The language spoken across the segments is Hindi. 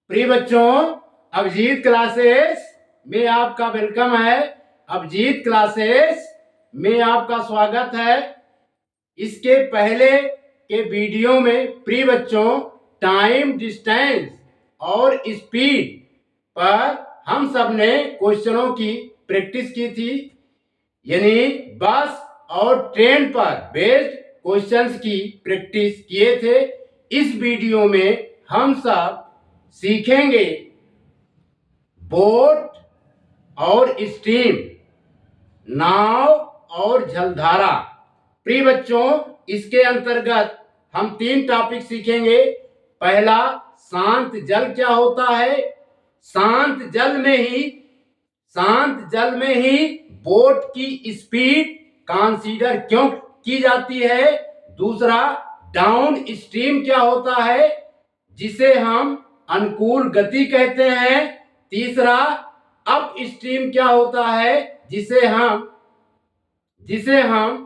प्रिय बच्चों, अभिजीत क्लासेस में आपका वेलकम है। अभिजीत क्लासेस में आपका स्वागत है। इसके पहले के वीडियो में प्रिय बच्चों टाइम, डिस्टेंस और स्पीड पर हम सब ने क्वेश्चनों की प्रैक्टिस की थी, यानी बस और ट्रेन पर बेस्ड क्वेश्चंस की प्रैक्टिस किए थे। इस वीडियो में हम सब सीखेंगे बोट और स्टीम, नाव और जलधारा। प्रिय बच्चों, इसके अंतर्गत हम 3 टॉपिक सीखेंगे। पहला, शांत जल क्या होता है। शांत जल में ही बोट की स्पीड कंसीडर क्यों की जाती है। दूसरा, डाउन स्ट्रीम क्या होता है, जिसे हम अनुकूल गति कहते हैं। तीसरा, अप स्ट्रीम क्या होता है, जिसे हम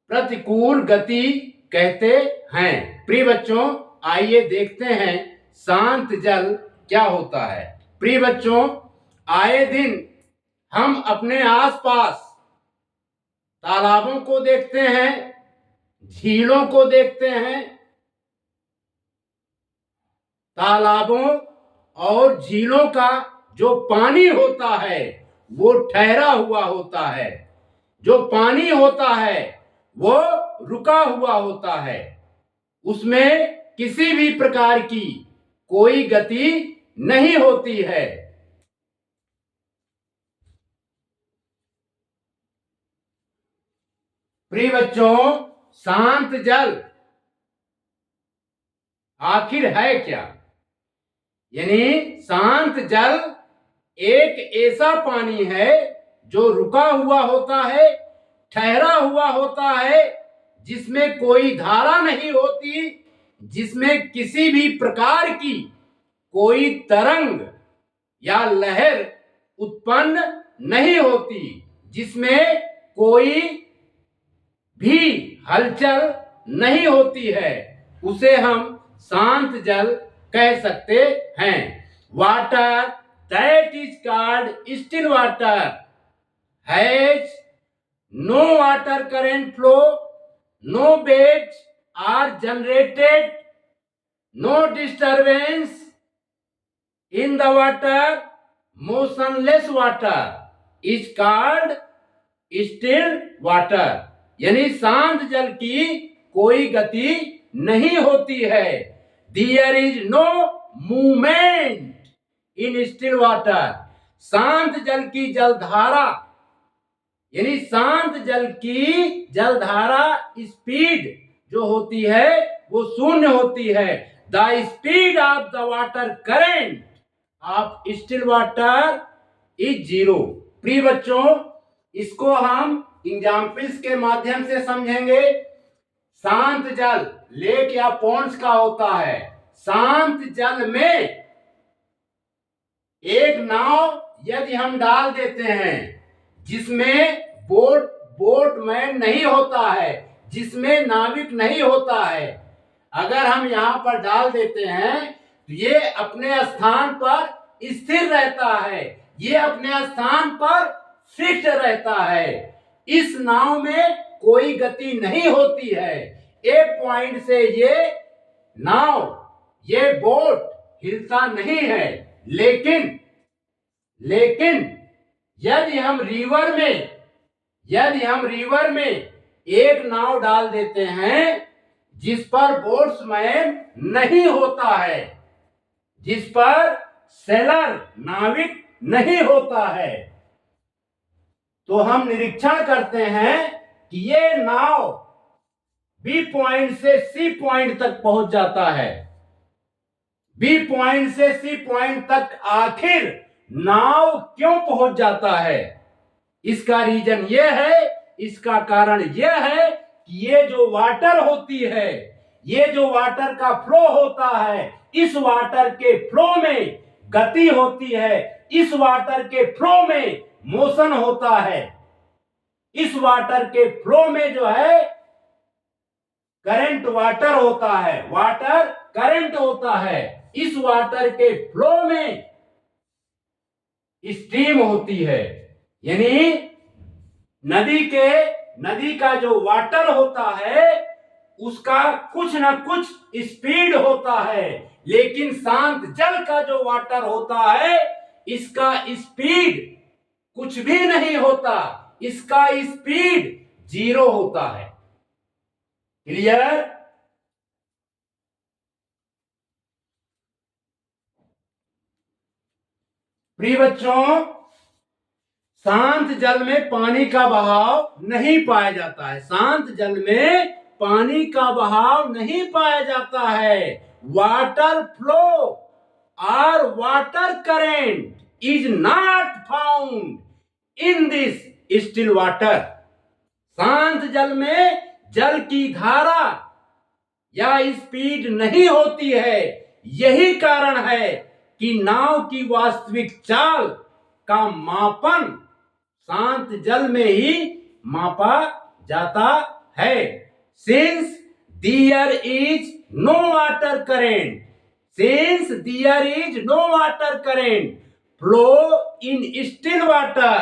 प्रतिकूल गति कहते हैं। प्रिय बच्चों, आइए देखते हैं शांत जल क्या होता है। प्रिय बच्चों, आए दिन हम अपने आसपास तालाबों को देखते हैं, झीलों को देखते हैं। तालाबों और झीलों का जो पानी होता है वो ठहरा हुआ होता है, जो पानी होता है वो रुका हुआ होता है, उसमें किसी भी प्रकार की कोई गति नहीं होती है। प्रिय बच्चों, शांत जल आखिर है क्या, यानी शांत जल एक ऐसा पानी है जो रुका हुआ होता है, ठहरा हुआ होता है, जिसमें कोई धारा नहीं होती, जिसमें किसी भी प्रकार की कोई तरंग या लहर उत्पन्न नहीं होती, जिसमें कोई भी हलचल नहीं होती है, उसे हम शांत जल कह सकते हैं। Water that is called still water has no water current flow, no waves are generated, no disturbance in the water, motionless water is called still water। यानी शांत जल की कोई गति नहीं होती है। There is no movement in still water। शांत जल की जलधारा, यानी शांत जल की जलधारा स्पीड जो होती है वो शून्य होती है। The speed of the water current of still water is 0। प्रिय बच्चों, इसको हम एग्जाम्पल्स के माध्यम से समझेंगे। शांत जल लेक या पॉन्ड्स का होता है। शांत जल में एक नाव यदि हम डाल देते हैं, जिसमें बोटमैन नहीं होता है, जिसमें नाविक नहीं होता है, अगर हम यहां पर डाल देते हैं तो ये अपने स्थान पर स्थिर रहता है, ये अपने स्थान पर फिक्स रहता है। इस नाव में कोई गति नहीं होती है। एक पॉइंट से ये नाव, ये बोट हिलता नहीं है। लेकिन यदि हम रिवर में एक नाव डाल देते हैं जिस पर बोट्समैन नहीं होता है, जिस पर सेलर नाविक नहीं होता है, तो हम निरीक्षण करते हैं कि ये नाव बी पॉइंट से सी पॉइंट तक पहुंच जाता है। बी पॉइंट से सी पॉइंट तक आखिर नाव क्यों पहुंच जाता है? इसका रीजन यह है, इसका कारण यह है कि ये जो वाटर होती है, ये जो वाटर का फ्लो होता है, इस वाटर के फ्लो में गति होती है, इस वाटर के फ्लो में मोशन होता है, इस वाटर के फ्लो में जो है करंट वाटर होता है, वाटर करंट होता है। इस वाटर के फ्लो में स्ट्रीम होती है। यानी नदी का जो वाटर होता है उसका कुछ ना कुछ स्पीड होता है, लेकिन शांत जल का जो वाटर होता है इसका स्पीड कुछ भी नहीं होता, इसका स्पीड 0 होता है। क्लियर? प्रिय बच्चों, शांत जल में पानी का बहाव नहीं पाया जाता है। शांत जल में पानी का बहाव नहीं पाया जाता है। वाटर फ्लो और water current is not found in this still water. शांत जल में जल की धारा या स्पीड नहीं होती है। यही कारण है कि नाव की वास्तविक चाल का मापन शांत जल में ही मापा जाता है। Since there is no water current, since there is no water current flow in still water,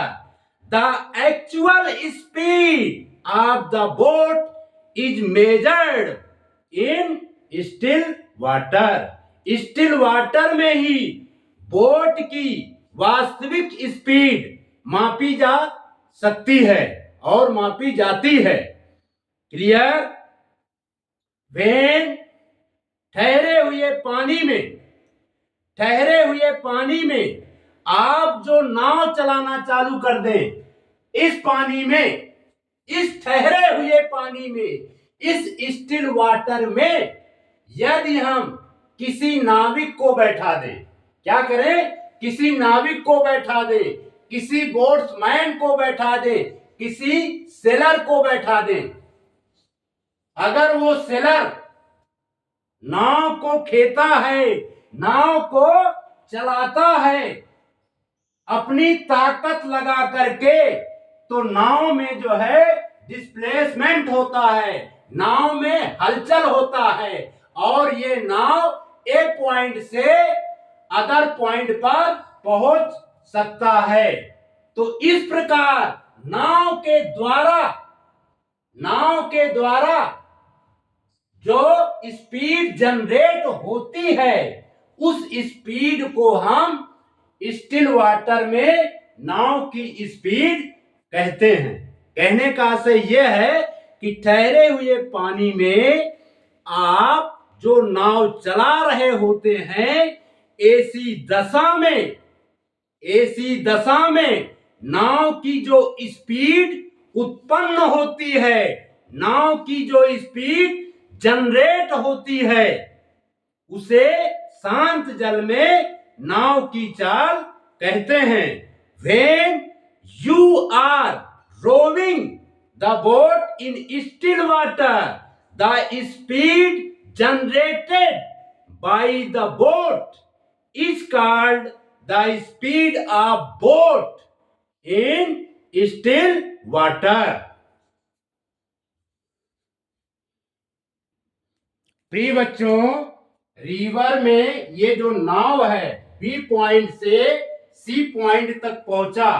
the actual speed of the boat is measured in still water. Still water में ही बोट की वास्तविक स्पीड मापी जा सकती है और मापी जाती है। क्लियर? वेन ठहरे हुए पानी में आप जो नाव चलाना चालू कर दें, इस पानी में, इस ठहरे हुए पानी में, इस स्टिल वाटर में यदि हम किसी नाविक को बैठा दें, क्या करें? किसी नाविक को बैठा दें, किसी बोट्समैन को बैठा दें, किसी सेलर को बैठा दें। अगर वो सेलर नाव को खेता है, नाव को चलाता है अपनी ताकत लगा करके, तो नाव में जो है डिस्प्लेसमेंट होता है, नाव में हलचल होता है और ये नाव एक पॉइंट से अदर पॉइंट पर पहुंच सकता है। तो इस प्रकार नाव के द्वारा जो स्पीड जनरेट होती है उस स्पीड को हम स्टिल वाटर में नाव की स्पीड कहते हैं। कहने का आशय यह है कि ठहरे हुए पानी में आप जो नाव चला रहे होते हैं, ऐसी दशा में नाव की जो स्पीड उत्पन्न होती है, नाव की जो स्पीड जनरेट होती है, उसे शांत जल में नाव की चाल कहते हैं। When you are rowing the boat in still water, the speed generated by the boat is called the speed of boat in still water. प्रिय बच्चों, रिवर में ये जो नाव है बी पॉइंट से सी पॉइंट तक पहुंचा,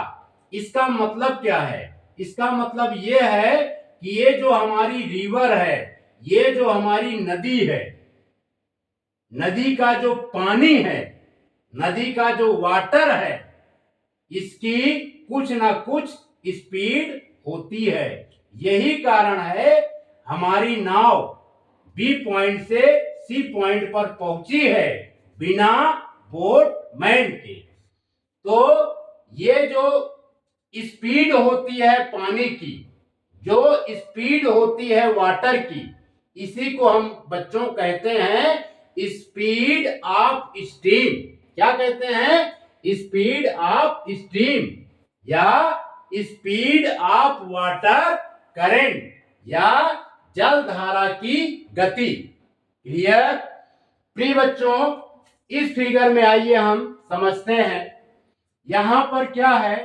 इसका मतलब क्या है? इसका मतलब ये है कि ये जो हमारी रिवर है, ये जो हमारी नदी है, नदी का जो पानी है, नदी का जो वाटर है, इसकी कुछ ना कुछ स्पीड होती है। यही कारण है हमारी नाव बी पॉइंट से सी पॉइंट पर पहुंची है बिना बोटमैन के। तो ये जो स्पीड होती है पानी की, जो स्पीड होती है वाटर की, इसी को हम बच्चों कहते हैं स्पीड ऑफ स्ट्रीम। क्या कहते हैं? स्पीड ऑफ स्ट्रीम या स्पीड ऑफ वाटर करंट या जल धारा की गति। क्लियर? प्रिय बच्चों, इस फिगर में आइए हम समझते हैं। यहां पर क्या है?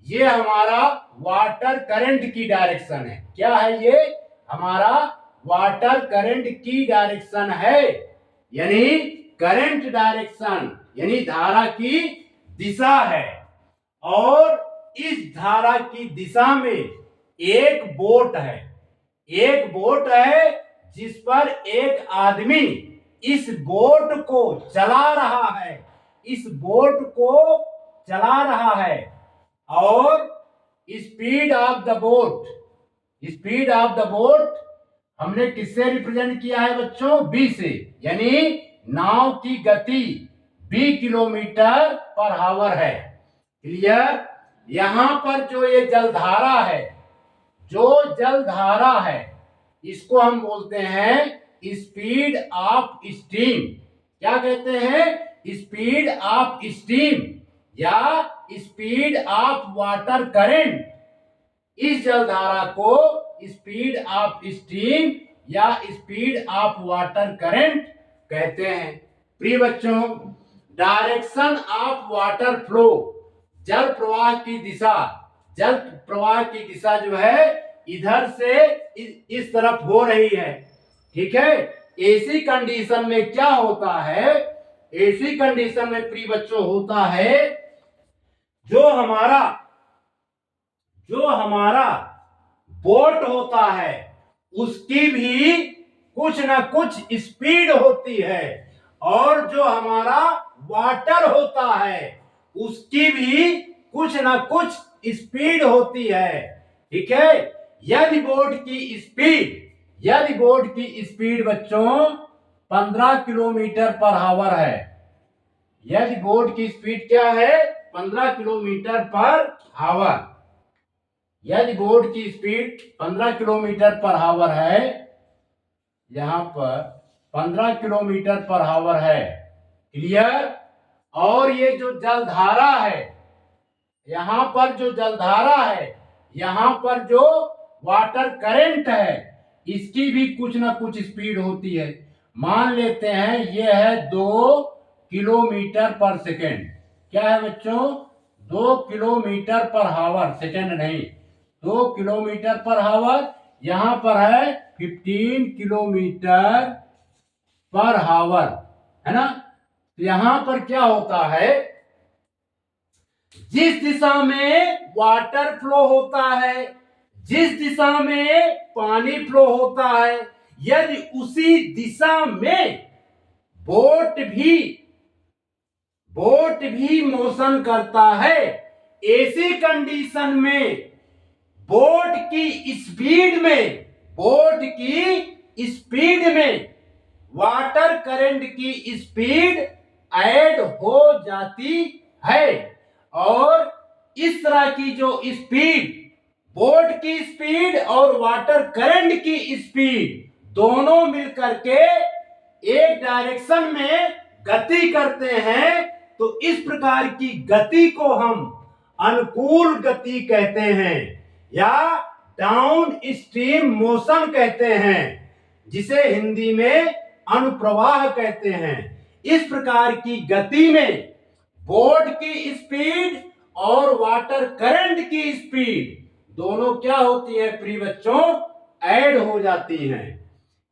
ये हमारा वाटर करंट की डायरेक्शन है। क्या है ये? हमारा वाटर करंट की डायरेक्शन है। यानी करंट डायरेक्शन यानी धारा की दिशा है। और इस धारा की दिशा में एक बोट है, एक बोट है जिस पर एक आदमी इस बोट को चला रहा है, इस बोट को चला रहा है। और speed of the boat, speed of the boat हमने किससे रिप्रेजेंट किया है बच्चों? बी से, यानी नाव की गति 20 किलोमीटर पर आवर है। क्लियर? यहां पर जो ये जलधारा है, जो जलधारा है, इसको हम बोलते हैं स्पीड ऑफ स्टीम। क्या कहते हैं? स्पीड ऑफ स्टीम या स्पीड ऑफ वाटर करंट। इस जलधारा को स्पीड ऑफ स्टीम या स्पीड ऑफ वाटर करंट कहते हैं। प्रिय बच्चों, डायरेक्शन ऑफ वाटर फ्लो, जल प्रवाह की दिशा, जल प्रवाह की दिशा जो है इधर से इस तरफ हो रही है। ठीक है? ऐसी कंडीशन में क्या होता है? ऐसी कंडीशन में प्रिय बच्चों होता है जो हमारा बोट होता है उसकी भी कुछ ना कुछ स्पीड होती है, और जो हमारा वाटर होता है उसकी भी कुछ ना कुछ स्पीड होती है। ठीक है? यदि बोट की स्पीड बच्चों 15 किलोमीटर पर आवर है, यदि बोट की स्पीड क्या है? 15 किलोमीटर पर आवर, यदि बोट की स्पीड 15 किलोमीटर पर आवर है, यहां पर 15 किलोमीटर पर आवर है। क्लियर? और ये जो जलधारा है, यहां पर जो जलधारा है, यहां पर जो वाटर करंट है, इसकी भी कुछ ना कुछ स्पीड होती है। मान लेते हैं ये है 2 किलोमीटर पर सेकेंड। क्या है बच्चों? 2 किलोमीटर पर आवर, सेकेंड नहीं, 2 किलोमीटर पर आवर। यहां पर है 15 किलोमीटर पर आवर, है ना? यहां पर क्या होता है? जिस दिशा में वाटर फ्लो होता है, जिस दिशा में पानी फ्लो होता है, यदि उसी दिशा में बोट भी मोशन करता है, ऐसी कंडीशन में बोट की स्पीड में वाटर करंट की स्पीड ऐड हो जाती है। और इस तरह की जो स्पीड, बोट की स्पीड और वाटर करंट की स्पीड दोनों मिलकर के एक डायरेक्शन में गति करते हैं, तो इस प्रकार की गति को हम अनुकूल गति कहते हैं या डाउन स्ट्रीम मोशन कहते हैं, जिसे हिंदी में अनुप्रवाह कहते हैं। इस प्रकार की गति में बोट की स्पीड और वाटर करंट की स्पीड दोनों क्या होती है प्रिय बच्चों? ऐड हो जाती हैं।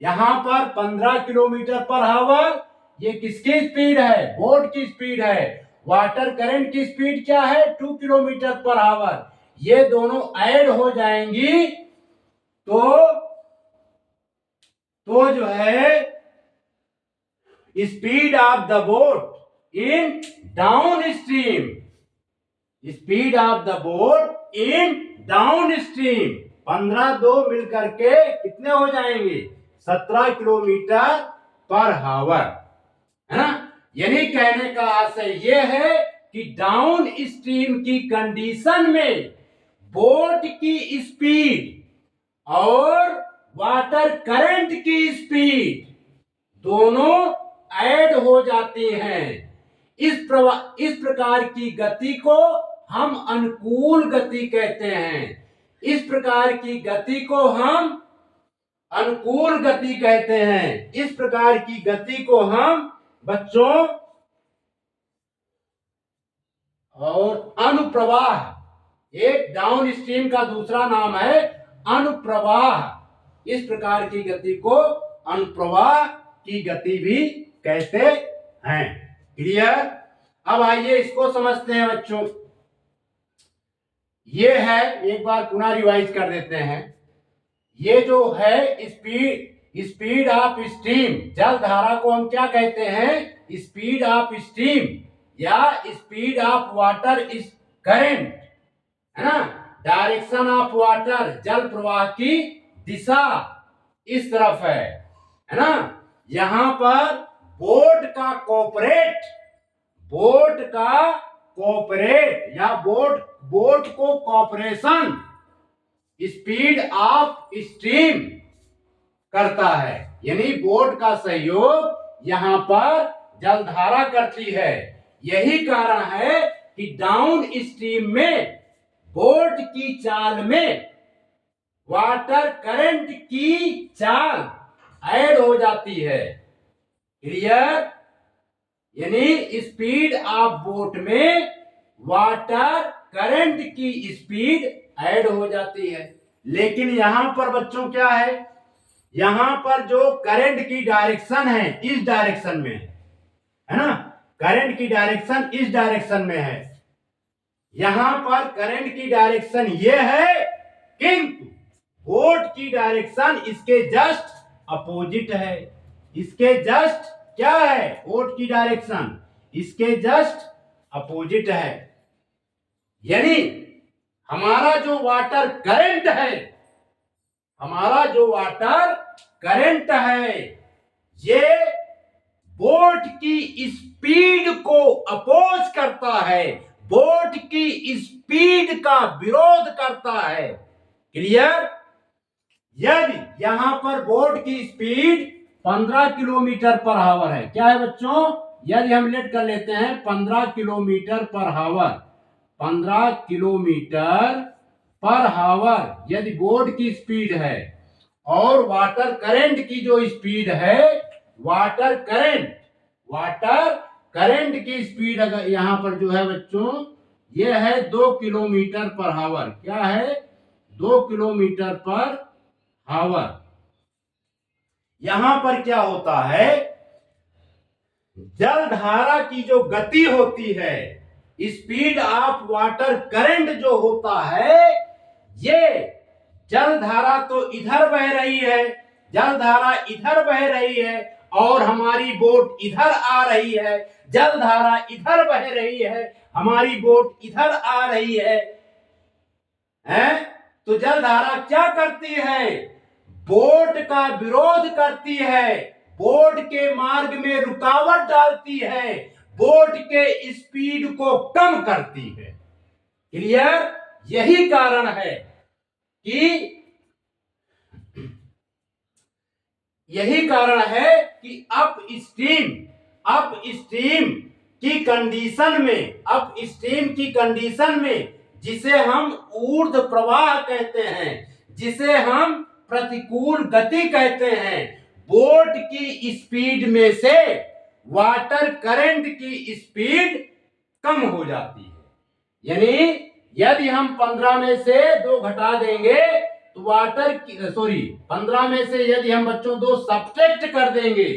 यहां पर 15 किलोमीटर पर आवर, ये किसकी स्पीड है? बोट की स्पीड है। वाटर करंट की स्पीड क्या है? 2 किलोमीटर पर आवर। ये दोनों ऐड हो जाएंगी तो जो है speed of the boat in down stream, speed of the boat in down stream 15-2 मिलकर के कितने हो जाएंगे? 17 किलोमीटर पर आवर, है ना? यानी कहने का आशय यह है कि डाउन स्ट्रीम की कंडीशन में बोट की स्पीड और वाटर करंट की स्पीड दोनों ऐड हो जाती हैं। इस प्रकार की गति को हम अनुकूल गति कहते हैं। इस प्रकार की गति को हम अनुकूल गति कहते हैं। इस प्रकार की गति को हम बच्चों और अनुप्रवाह, एक डाउन स्ट्रीम का दूसरा नाम है अनुप्रवाह। इस प्रकार की गति को अनुप्रवाह की गति भी कहते हैं। क्लियर? अब आइए इसको समझते हैं बच्चों। ये है, एक बार पुनः रिवाइज कर देते हैं। ये जो है स्पीड ऑफ स्टीम, जल धारा को हम क्या कहते हैं? स्पीड ऑफ स्टीम या speed of water is current, है ना। डायरेक्शन ऑफ वाटर, जल प्रवाह की दिशा इस तरफ है ना। यहां पर बोट का कोऑपरेट या बोट को कॉपरेशन स्पीड ऑफ स्ट्रीम करता है, यानी बोट का सहयोग यहां पर जलधारा करती है। यही कारण है कि डाउन स्ट्रीम में बोट की चाल में वाटर करंट की चाल ऐड हो जाती है। क्लियर? यानी स्पीड ऑफ बोट में वाटर करंट की स्पीड ऐड हो जाती है। लेकिन यहां पर बच्चों क्या है? यहां पर जो करंट की डायरेक्शन है इस डायरेक्शन में है ना। करंट की डायरेक्शन इस डायरेक्शन में है। यहां पर करंट की डायरेक्शन ये है, किंतु बोट की डायरेक्शन इसके जस्ट अपोजिट है। इसके जस्ट क्या है? बोट की डायरेक्शन इसके जस्ट अपोजिट है। यानी हमारा जो वाटर करंट है, ये बोट की स्पीड को अपोज करता है, बोट की स्पीड का विरोध करता है। क्लियर? यदि यहां पर बोट की स्पीड 15 किलोमीटर पर आवर है, क्या है बच्चों? यदि हम लेट कर लेते हैं 15 kilometre per our, 15 kilometre per our यदि बोट की स्पीड है और वाटर करंट की जो स्पीड है, वाटर करंट की स्पीड अगर यहां पर जो है बच्चों ये है 2 किलोमीटर पर आवर। क्या है? 2 किलोमीटर पर आवर। यहां पर क्या होता है? जलधारा की जो गति होती है, स्पीड ऑफ वाटर करंट जो होता है, ये जलधारा तो इधर बह रही है, जलधारा इधर बह रही है और हमारी बोट इधर आ रही है। जलधारा इधर बह रही है, हमारी बोट इधर आ रही है, हैं? तो जलधारा क्या करती है? बोट का विरोध करती है, बोट के मार्ग में रुकावट डालती है, बोट के स्पीड को कम करती है। क्लियर? यही कारण है कि अप स्ट्रीम की कंडीशन में जिसे हम ऊर्ध्व प्रवाह कहते हैं, जिसे हम प्रतिकूल गति कहते हैं, बोट की स्पीड में से वाटर करंट की स्पीड कम हो जाती है। यानी यदि हम 15 में से 2 घटा देंगे तो 15 में से यदि हम बच्चों 2 सब्ट्रैक्ट कर देंगे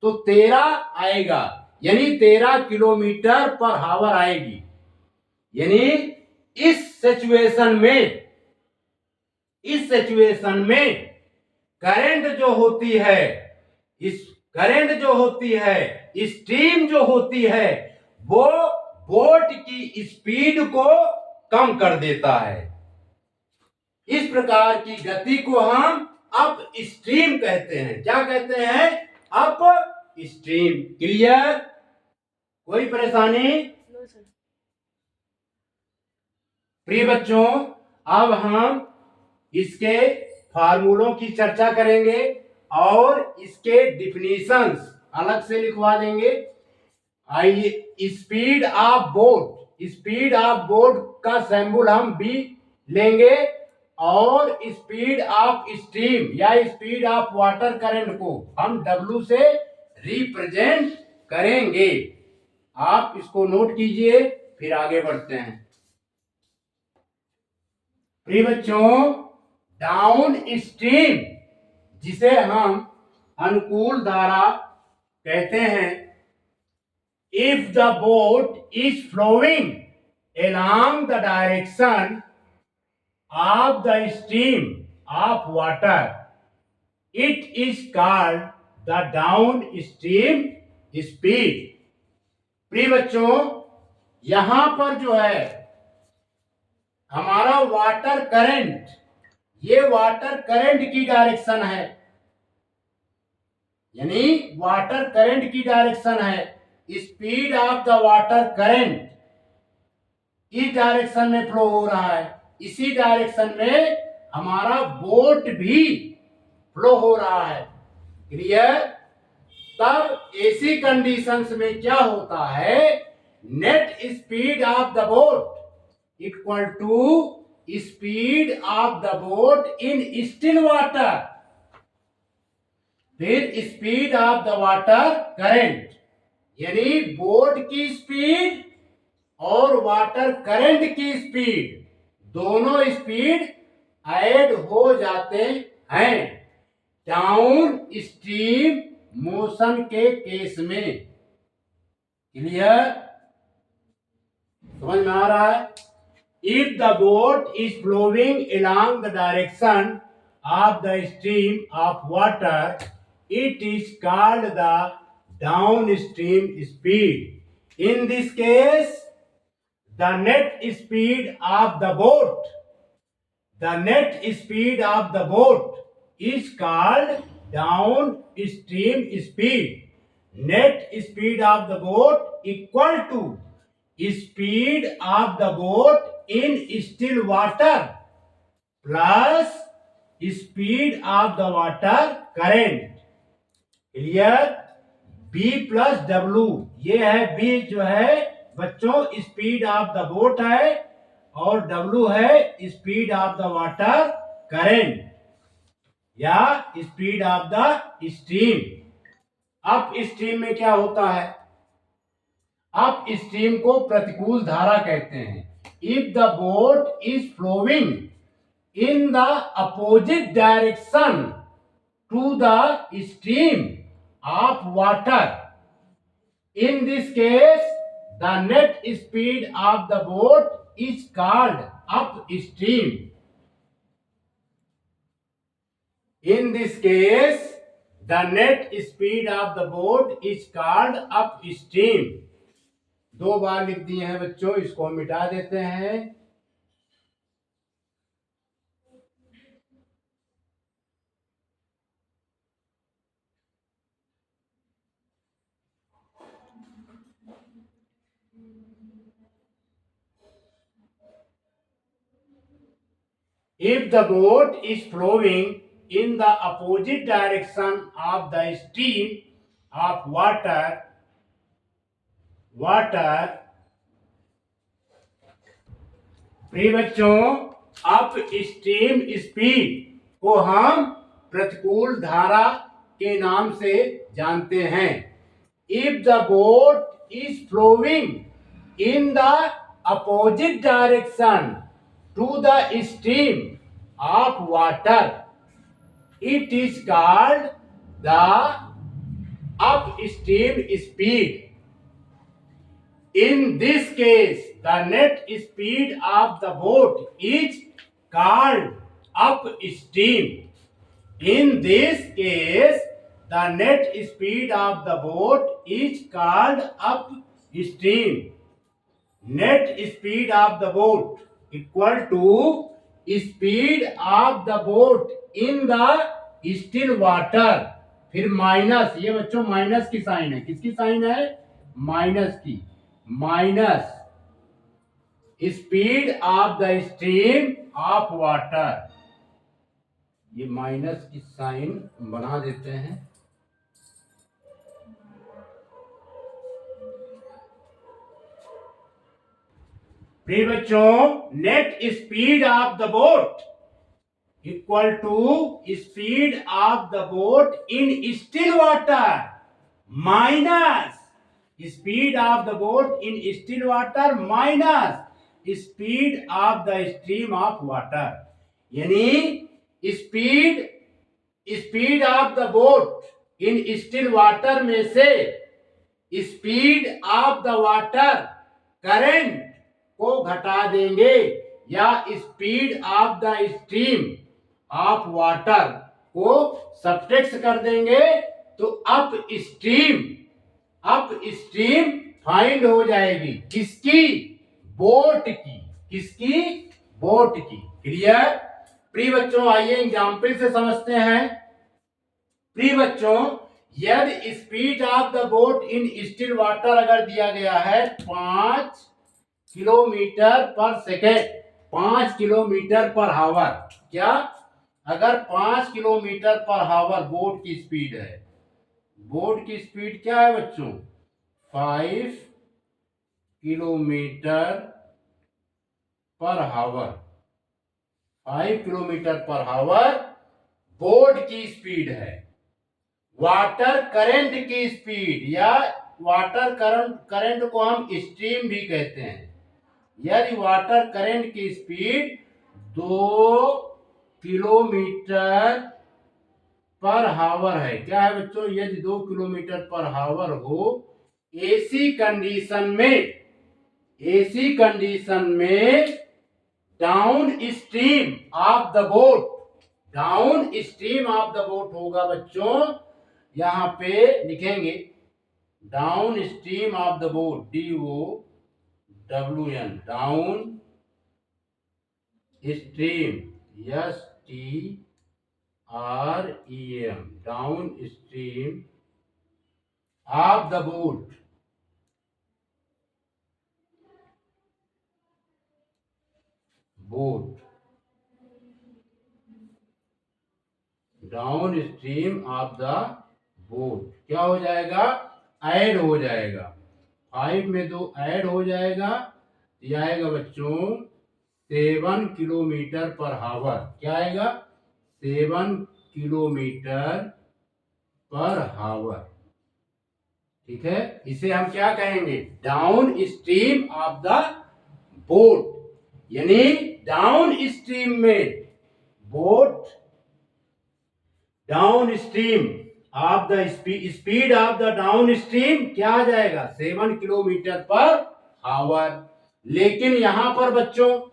तो 13 आएगा, यानी 13 किलोमीटर पर आवर आएगी। यानी इस सिचुएशन में करंट जो होती है, स्ट्रीम जो होती है, वो बोट की स्पीड को कम कर देता है। इस प्रकार की गति को हम अप स्ट्रीम कहते हैं। क्या कहते हैं? Up stream. क्लियर? कोई परेशानी? प्रिय बच्चों, अब हम इसके फार्मूलों की चर्चा करेंगे और इसके डिफिनीशंस अलग से लिखवा देंगे। आइए, स्पीड ऑफ बोट का सिंबल हम बी लेंगे और स्पीड ऑफ स्ट्रीम या स्पीड ऑफ वाटर करंट को हम डब्ल्यू से रिप्रेजेंट करेंगे। आप इसको नोट कीजिए, फिर आगे बढ़ते हैं। प्रिय बच्चों, डाउन स्ट्रीम जिसे हम अनुकूल धारा कहते हैं, if the boat is flowing along the direction of the stream of water, it is called the downstream speed. प्रिय बच्चों, यहां पर जो है हमारा वाटर करंट, ये वाटर करंट की डायरेक्शन है, यानी वाटर करंट की डायरेक्शन है। Speed of the water current इस डायरेक्शन में फ्लो हो रहा है, इसी डायरेक्शन में हमारा बोट भी फ्लो हो रहा है। क्लियर? तब ऐसी कंडीशंस में क्या होता है, net speed of the boat equal to speed of the boat in still water, फिर speed of the water current, यानी बोट की स्पीड और वाटर करंट की स्पीड, दोनों स्पीड ऐड हो जाते हैं डाउन स्ट्रीम मोशन के केस में। क्लियर? समझ में आ रहा है? If the boat is flowing along the direction of the stream of water, it is called the downstream speed. In this case, the net speed of the boat is called downstream speed. Net speed of the boat equal to speed of the boat in still water plus speed of the water current. Clear? B plus W, ये है B जो है बच्चों स्पीड ऑफ द बोट है, और W है speed of the water current या speed of the stream. Upstream में क्या होता है, अप स्ट्रीम को प्रतिकूल धारा कहते हैं। If the boat is flowing in the opposite direction to the stream of water, in this case the net speed of the boat is called upstream. In this case, the net speed of the boat is called upstream. दो बार लिख दिए हैं बच्चों, इसको मिटा देते हैं। If the boat is flowing in the opposite direction of the stream of water, प्रिय बच्चों, अप स्ट्रीम स्पीड को हम प्रतिकूल धारा के नाम से जानते हैं। If the boat is flowing in the opposite direction to the stream of water, it is called the upstream speed. In this case, the net speed of the boat is called upstream. In this case, the net speed of the boat is called upstream. Net speed of the boat equal to speed of the boat in the still water, फिर माइनस, ये बच्चों माइनस की साइन है, किसकी साइन है, माइनस की, minus speed of the stream of water, ये माइनस की साइन बना देते हैं। प्रिय बच्चों, net speed of the boat equal to speed of the boat in still water minus speed of the boat in still water minus speed of the stream of water, यानी speed of the boat in still water में से speed of the water current को घटा देंगे या speed of the stream of water को सब्ट्रैक्ट कर देंगे तो अप स्ट्रीम फाइंड हो जाएगी। किसकी? बोट की। किसकी? बोट की। क्लियर? प्रिय बच्चों आइए एग्जाम्पल से समझते हैं। प्रिय बच्चों यदि speed of the boat in still water अगर दिया गया है 5 किलोमीटर पर सेकेंड, 5 किलोमीटर पर हावर, क्या अगर 5 किलोमीटर पर हावर बोट की स्पीड है, बोट की स्पीड क्या है बच्चों? 5 किलोमीटर पर हावर, 5 किलोमीटर पर हावर बोट की स्पीड है। वाटर करंट की स्पीड या वाटर करंट को हम स्ट्रीम भी कहते हैं। यदि वाटर करंट की स्पीड 2 किलोमीटर पर हावर है, क्या है बच्चों? यदि 2 किलोमीटर पर हावर हो, एसी कंडीशन में down stream of the boat होगा बच्चों, यहां पे लिखेंगे down stream of the boat, DOWN, down stream, STREM, down stream of the boat, down stream of the boat क्या हो जाएगा? ऐड हो जाएगा। 5 में 2 ऐड हो जाएगा, यह आएगा बच्चों 7 किलोमीटर पर हावर। क्या आएगा? 7 किलोमीटर पर हावर। ठीक है, इसे हम क्या कहेंगे? Down stream of the boat, यानी डाउन स्ट्रीम में boat, down stream of the speed of the down stream क्या आ जाएगा? 7 किलोमीटर पर हावर। लेकिन यहां पर बच्चों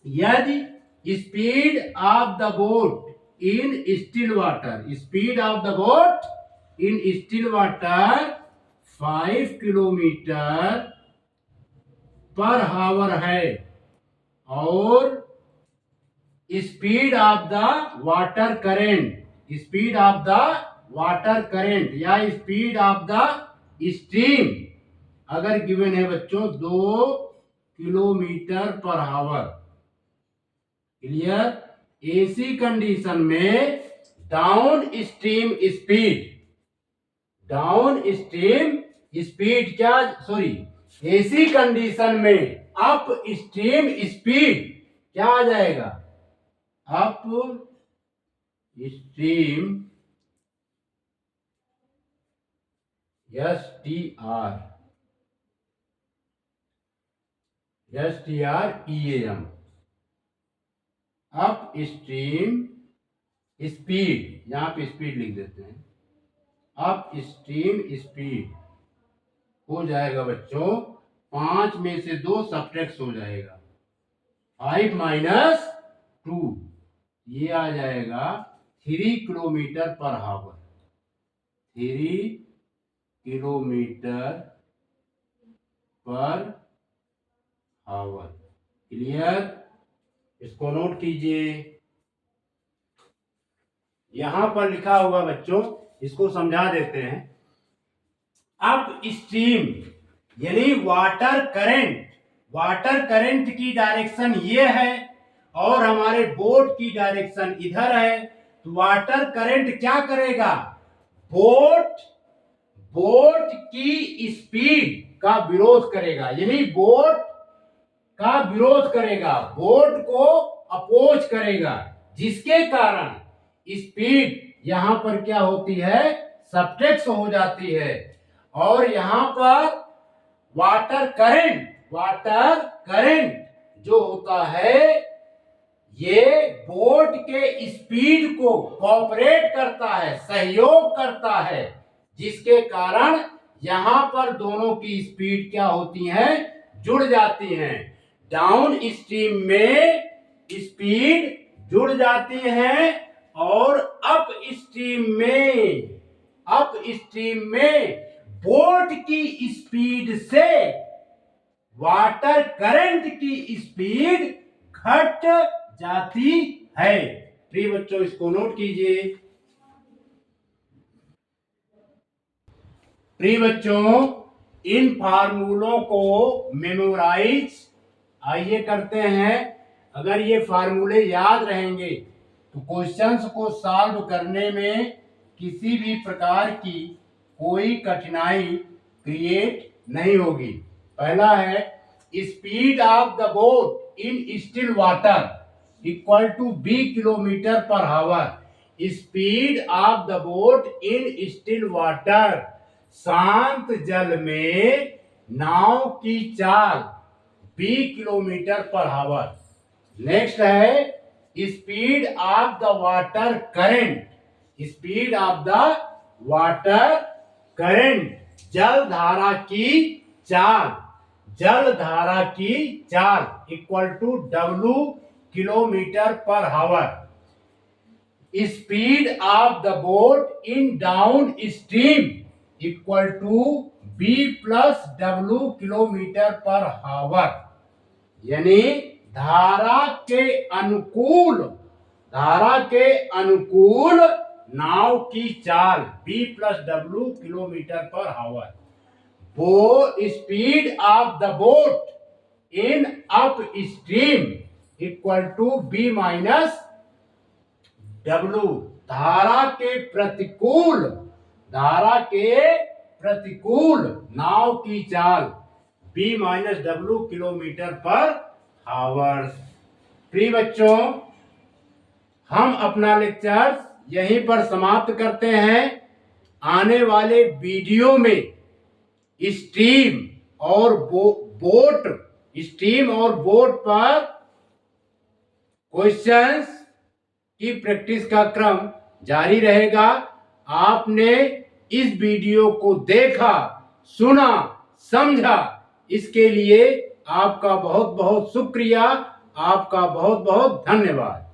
यदि speed of the boat in still water, speed of the boat in still water 5 kilometre पर हावर है और speed of the water current, speed of the water current या स्पीड ऑफ द स्ट्रीम अगर गिवन है बच्चों 2 किलोमीटर पर हावर। क्लियर? एसी कंडीशन में डाउन स्ट्रीम स्पीड क्या, सॉरी, एसी कंडीशन में अप स्ट्रीम स्पीड क्या आ जाएगा? Up stream STREAM, up stream speed, यहां पे स्पीड लिख देते हैं, अप स्ट्रीम स्पीड हो जाएगा बच्चों 5 में से 2 सब्ट्रैक्ट हो जाएगा, 5 माइनस 2, ये आ जाएगा 3 किलोमीटर पर हावर, 3 किलोमीटर पर हावर। क्लियर? इसको नोट कीजिए, यहां पर लिखा होगा बच्चों, इसको समझा देते हैं। अप स्ट्रीम यानी वाटर करंट की डायरेक्शन ये है और हमारे बोट की डायरेक्शन इधर है, तो वाटर करंट क्या करेगा? बोट की स्पीड का विरोध करेगा, यानी बोट का विरोध करेगा, बोट को अपोज करेगा, जिसके कारण स्पीड यहां पर क्या होती है? सब्ट्रैक्ट हो जाती है और यहां पर वाटर करंट जो होता है ये बोट के स्पीड को कोऑपरेट करता है, सहयोग करता है, जिसके कारण यहां पर दोनों की स्पीड क्या होती है, जुड़ जाती हैं। डाउन स्ट्रीम में स्पीड जुड़ जाती हैं और अप स्ट्रीम में बोट की स्पीड से वाटर करंट की स्पीड घट जाती है। प्रिय बच्चों, इसको नोट कीजिए। प्रिय बच्चों, इन फार्मूलों को मेमोराइज आइए करते हैं। अगर ये फार्मूले याद रहेंगे तो क्वेश्चंस को सॉल्व करने में किसी भी प्रकार की कोई कठिनाई क्रिएट नहीं होगी। पहला है, speed of the boat in still water equal to b kilometre per hour. Speed of the boat in still water, शांत जल में नाव की चाल 20 किलोमीटर पर आवर। नेक्स्ट है, speed of the water current, speed of the water current, जल धारा की चाल equal to W kilometre per hour. Speed of the boat in downstream equal to B plus W kilometre per our. यानी धारा के अनुकूल नाव की चाल B plus W kilometre per hour. वो speed of the boat in upstream equal to B minus W। धारा के प्रतिकूल नाव की चाल B minus W kilometre per hour. प्रिय बच्चों, हम अपना लेक्चर यहीं पर समाप्त करते हैं। आने वाले वीडियो में स्ट्रीम और बोट पर क्वेश्चंस की प्रैक्टिस का क्रम जारी रहेगा। आपने इस वीडियो को देखा, सुना, समझा, इसके लिए आपका बहुत बहुत शुक्रिया, आपका बहुत बहुत धन्यवाद।